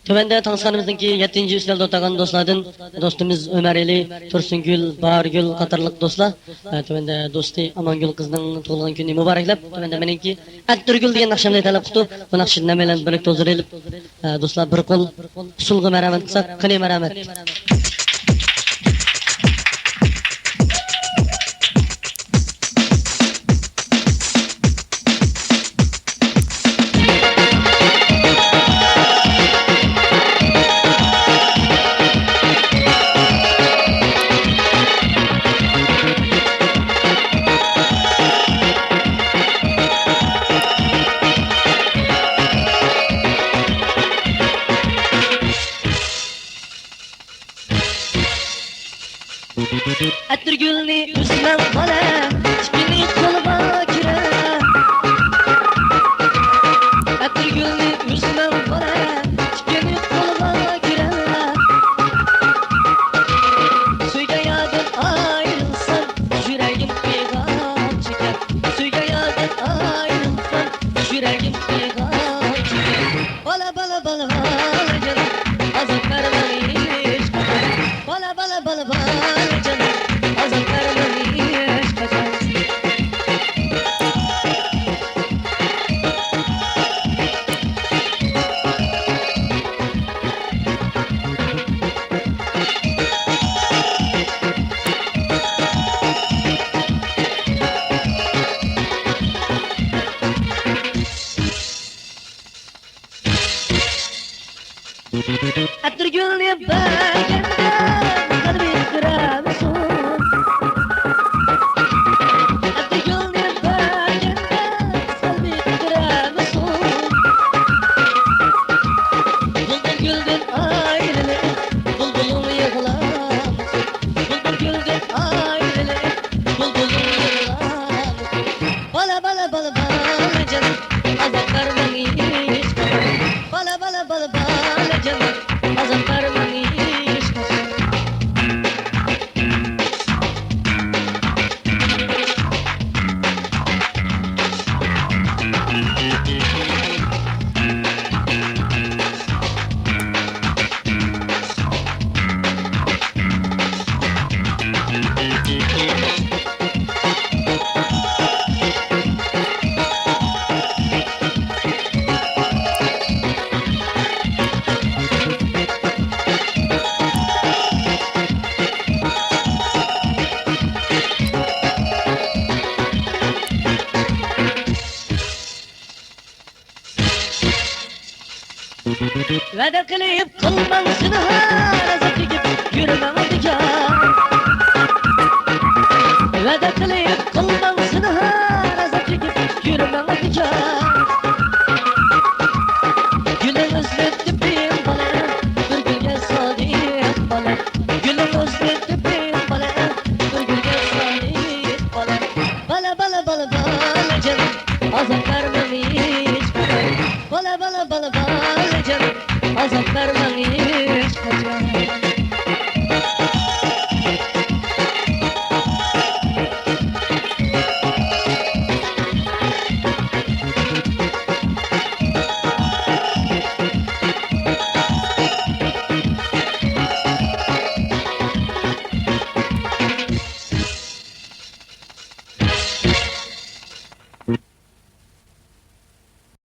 Tövende tanışkanımızdaki 7. üstel dotagan dostlardan dostumuz Ömer Eli, Tursuнгүл, Bahargül Katarlık dostlar. Tövende dostu Amangül kızının tuğulgan günü mübareklep. Tövende menenki Attırgül degan nakşamda talep kuttu. Bu nakşını nemeyle birlikte huzur elip dostlar bir kol sulgu merhamet kısak, kını merhamet. Attırgülni üstünden bana, çıkını koluma girer. Attırgülni üstünden bana, çıkını koluma girer. Suyga yadın ayrılsan, yüreğim peygamber çeker. Suyga yadın ayrılsan, yüreğim peygamber çeker. Bala bala bala bala canım, azap verme hiç kadar. Bala bala bala bala. Attırgülni bergende kalbi kıramısın. Attırgülni bergende kalbi kıramısın. Buldum gülden ayrılık, buldum yıkılamısın. Buldum gülden ayrılık, buldum yıkılamısın. Bala bala bala bala canım, azap vermen hiç kadar. Bala bala bala bala canım, azap vermen hiç kadar. Veda kılıp kılmansın har, azap çekip yürümem olacak. Veda kılıp kılmansın har, azap çekip yürümem olacak. Gülün özletti bir bana, bir gülge sadık bana. Gülün özletti bir bana, bir gülge sadık bana. Bala bala bala bala canım, azap vermem hiç bana. Bala bala bala bala canım, azap vermem.